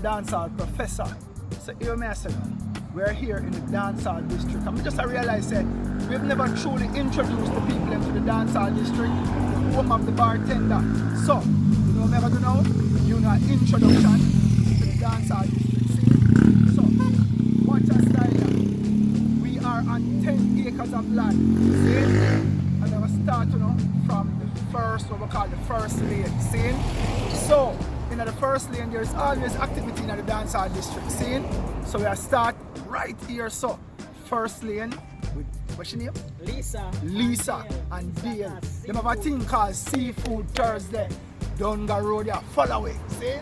dancehall professor. So hear me say, we're here in the Dancehall District. And we just realize that we've never truly introduced the people into the Dancehall District, the home of the bartender. So, you know what I'm going to do now? You know an introduction to the Dancehall District. See? So, watch our style here. We are on 10 acres of land. See? And then we start, you know, from the first, what we call the first lane. See? So, in the first lane, there's always activity in the Dancehall District. See? So we start right here. So, first lane with, what's your name? Lisa and Dale. They have a thing called Seafood Thursday. Down the road here. Follow it. See?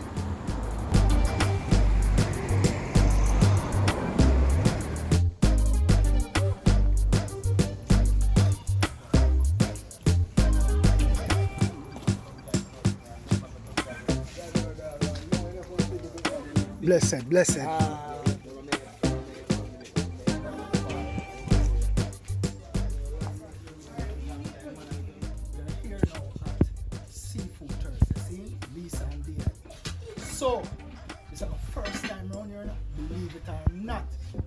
Blessed, blessed. We are here now at Seafood Thursday. See? Lisa and Dale. So, this is our first time around here now. Believe it or not.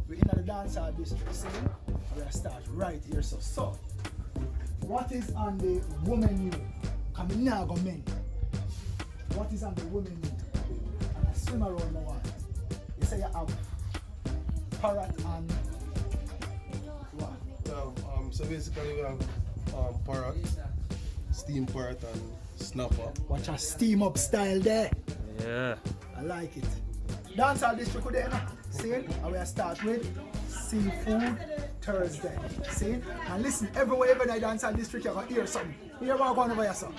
We're in the Dancehall District. See? We're going to start right here. So, what is on the women menu? Come now, go men. What is on the women menu? Swim around the one. You say you have parrot and what? So basically we have parrot, steam parrot and snapper. Watch a steam up style there. Yeah. I like it. Dancehall District there, no? See? And we start with Seafood Thursday. See? And listen, everywhere in the Dancehall District you're going to hear something. Hear what going over here, son.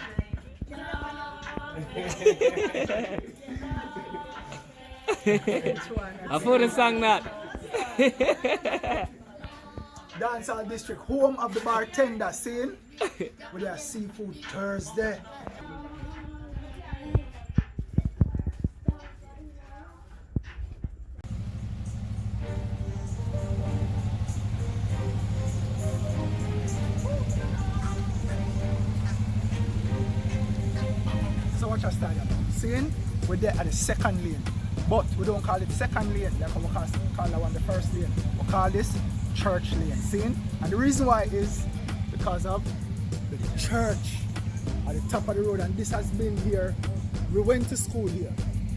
I put the song that. Dancehall District, home of the bartender, scene with their Seafood Thursday. So watch our style now. Scene, we're there at the second lane. But we don't call it second lane, like we call that one the first lane. We call this church lane, see? And the reason why is because of the church at the top of the road, and this has been here. We went to school here.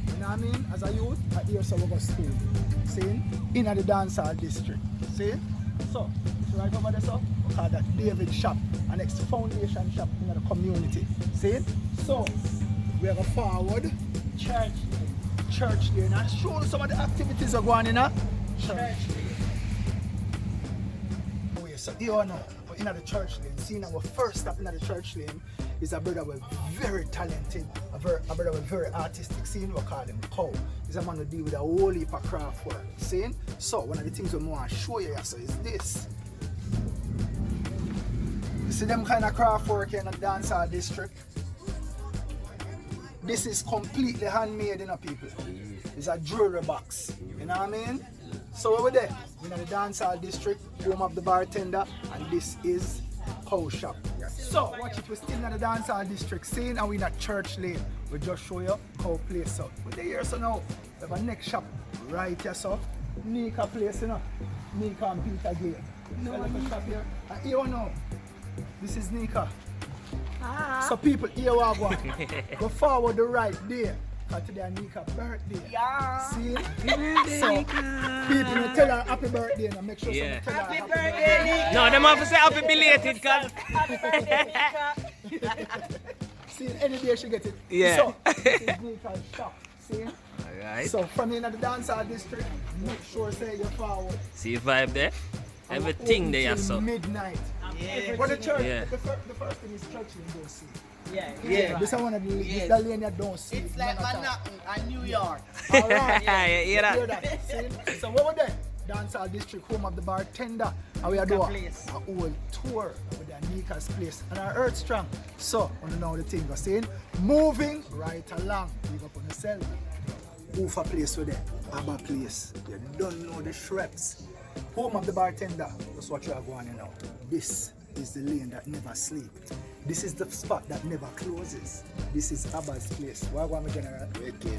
You know what I mean? As a youth, I here so we go to school. See? In the Dancehall District. See? So, it's right over there, so we call that David Shop, an ex-foundation shop in the community. See? So, we have a forward church lane and show some of the activities are going on in a church lane. So you know, we're in the church lane. See, our first stop in the church lane is a brother with very talented, a brother with very artistic. See, we call him Cow. He's a man who deal with a whole heap of craft work. See? So one of the things we want to show you so is this. You see them kind of craft work in the Dancehall District. This is completely handmade, you know, people. It's a jewelry box, you know what I mean? So over there, we're in the Dancehall District, home of the bartender, and this is Cow Shop. So, watch it, we're still in the Dancehall District scene, and we're in a church lane. We'll just show you Cow Place. So, we're here, so now, we have a next shop right here, so. Nika Place, you know. Nika and Peter Gale. No, a shop here. And here we know, this is Nika. So people, here we go. Go forward the right there. Because today is Nika's birthday. Yeah. See? So people will tell her happy birthday and make sure someone tell her happy birthday. Nika. No, them have to say happy belated, cause Happy birthday, Nika. See, any day she get it. Yeah. So this is Nika's shop. See? alright. So from in the Dancehall District, make sure say you're forward. See the vibe there? Everything there, so. Midnight. Yeah. But the church, Yeah. the first thing is church you don't see. Yeah. This is one of the Yes. the lane you don't see. It's like Manhattan and New York. Alright. Yeah, hear that? Hear that? See? So what we're there? Dancehall District, home of the bartender. And we are doing Place. a whole tour with the Nika's place. And our Earth Strong. So, I don't know the thing we're saying. Moving right along. You go on yourself. Ufa place with them. Abba place. You don't know the Shreps. Home of the bartender. That's what you are going on now. This is the lane that never sleeps. This is the spot that never closes. This is Abba's place. Wagwan, my general.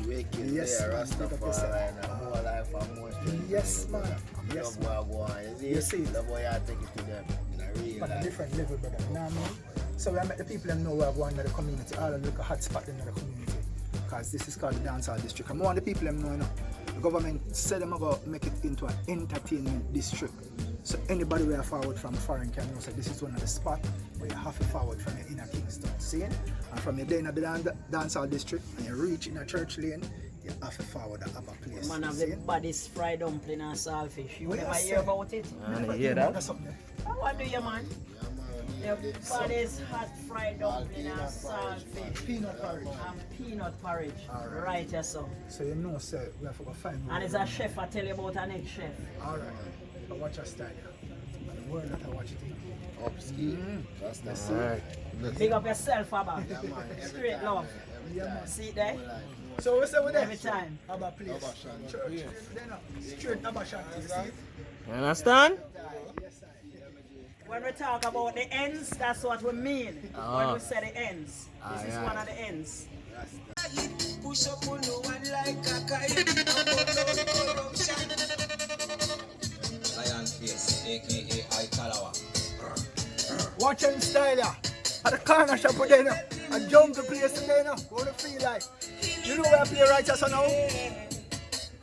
Wicked. Yes, Yeah, man. Rastafari and more life and more things. Yes, man. Yes, Love Wagwan. You see it? Love how you take it to them. In a real On a life. different level, brother. You know what I mean? So we make the people them know where we're going in the community, all the little hot spot in the community. Because this is called the Dancehall District. And we want the people them know, you know, the government said them about make it into an entertainment district. So anybody who are forward from foreign can know, so this is one of the spots where you have to forward from your inner Kingston. See? And from your day in the Dancehall District and you reach in a church lane, you have to forward the upper place. Man of the baddest fried dumpling and saltfish. You What never you hear say? about it? Man, you hear that? What do you, man? The baddest hot fried dumpling and saltfish. Peanut porridge. And peanut porridge. Alright. Right, yes, sir. So you know, sir, we have to go find And it's a chef, I tell you about an ex-chef. Alright. I watch your style. And the word that I watch it in. Upski. That's the Alright. Big up yourself, Abba. Yeah, man. Every Straight time, love. Yeah, man. See it there? So we say with them? Every time. Abba place. Abba Shanti. Church. Then up. Straight Abba Shanti. You see it? You understand? Yes, I. When we talk about the ends, that's what we mean. When we say the ends. This is one of the ends. Push up on no one like a kite. Corruption. Lion Face, aka I Talawa. Watch him style ya. At the corner shop there now. A jungle place there now. What do you feel like? You know where I play right just now?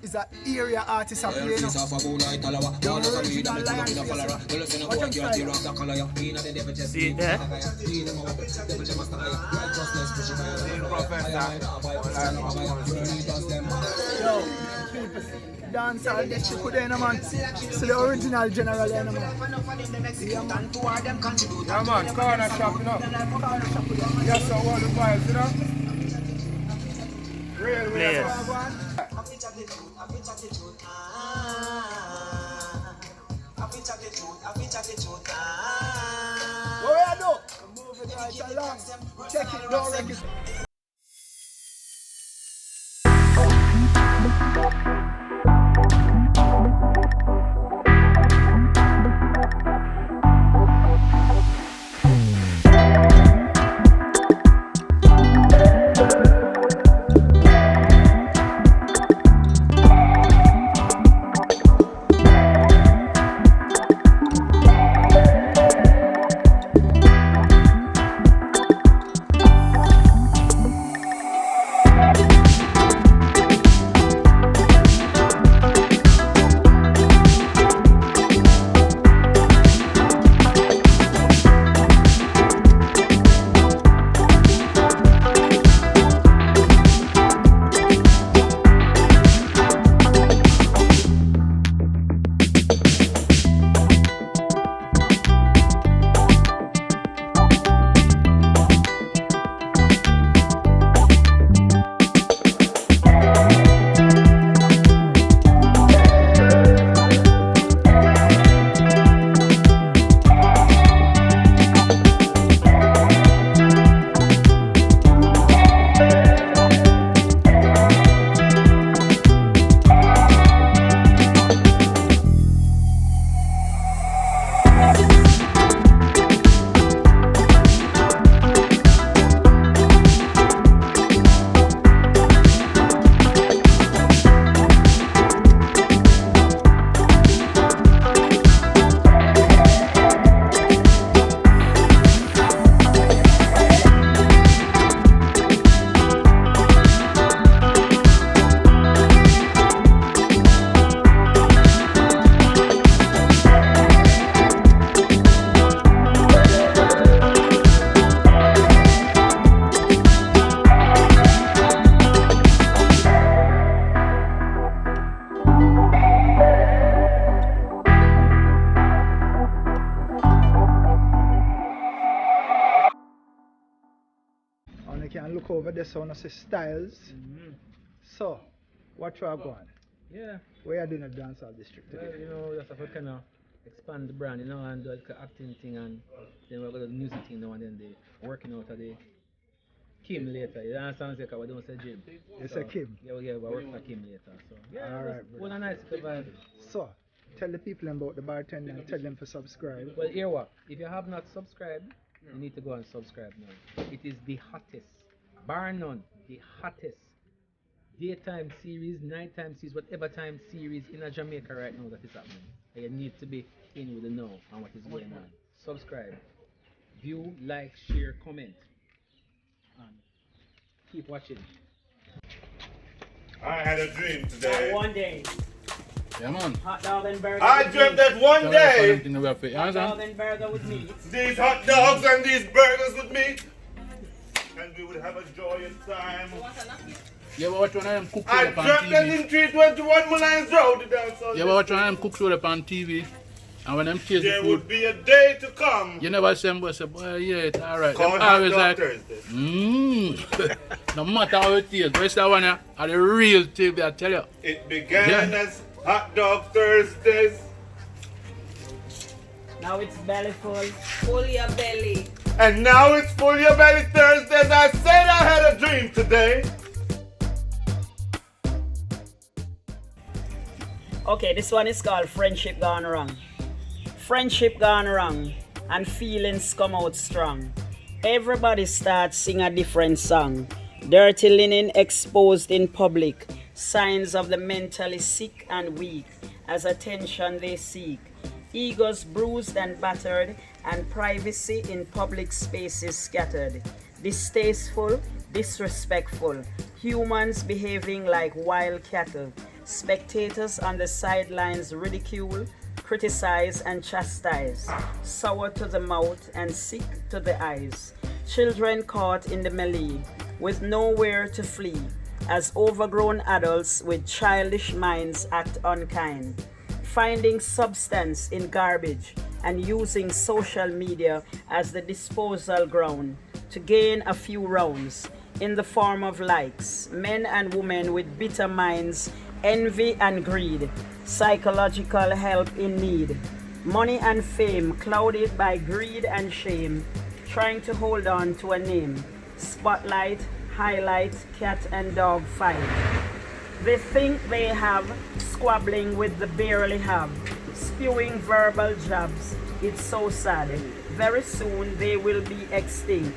Is an area artist I play now. The original Lion Face. Watch him style ya. See it there? Yo, people, Dancehall District put there, man. It's the original general there, man. Yeah, man. Yeah, man. Corner shop, you know. Yes, sir. All the vibes, you know. Real way. Players. What we are do? Move it right along. Check it, don't wreck it. And you can look over this one and see styles. So, what you are going? Yeah, Where are you doing at Dancehall District well, today? you know, just have to kind of expand the brand, you know, and do the acting thing, and then we're going to do the music thing now, and then the working out of the Kim later. You understand? Because we don't say Jim. You say Kim? Yeah, we work for Kim later. So, yeah, All it was right, brother. one a nice vibe. So, Tell the people about the bartender and tell them to subscribe. Well, here what? If you have not subscribed, you need to go and subscribe now. It is the hottest, bar none, the hottest daytime series, nighttime series, whatever time series in a Jamaica right now that is happening. And you need to be in with the know and what is going on. Subscribe, view, like, share, comment, and keep watching. I had a dream today. One day, Yeah, man. hot dog and burger. I with dreamt meat. that one day Hot dog and burger with meat. these hot dogs and these burgers with me, and we would have a joyous time. Yeah, but watch one of them cook I show up on dreamt that TV. in 321 Mullines Road, the Dancehall Yeah, but watch one of them cook show up on TV. And when them taste the there food, would be a day to come you never say, boy, yeah, it's alright. Them called Hot always Dog like, Thursday. no matter how it tastes, where's that one here? Are the real TV, I tell you. It began Yeah. as Hot Dog Thursdays, Now it's belly full. Pull your belly. and now it's Full Your Belly Thursdays. I said I had a dream today. Okay, this one is called Friendship Gone Wrong. Friendship gone wrong and feelings come out strong. Everybody starts sing a different song. Dirty linen exposed in public. Signs of the mentally sick and weak. As attention they seek. Egos bruised and battered and privacy in public spaces scattered. Distasteful, disrespectful. Humans behaving like wild cattle. Spectators on the sidelines ridicule, criticize and chastise, sour to the mouth and sick to the eyes. Children caught in the melee, with nowhere to flee, as overgrown adults with childish minds act unkind, finding substance in garbage and using social media as the disposal ground to gain a few rounds in the form of likes. Men and women with bitter minds, envy and greed, psychological help in need, money and fame clouded by greed and shame, trying to hold on to a name, spotlight, highlight, cat and dog fight. They think they have, squabbling with the barely have, spewing verbal jabs, it's so sad. Very soon they will be extinct,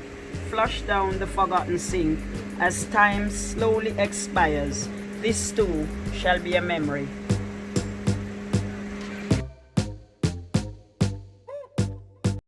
flushed down the forgotten sink, as time slowly expires. This too shall be a memory.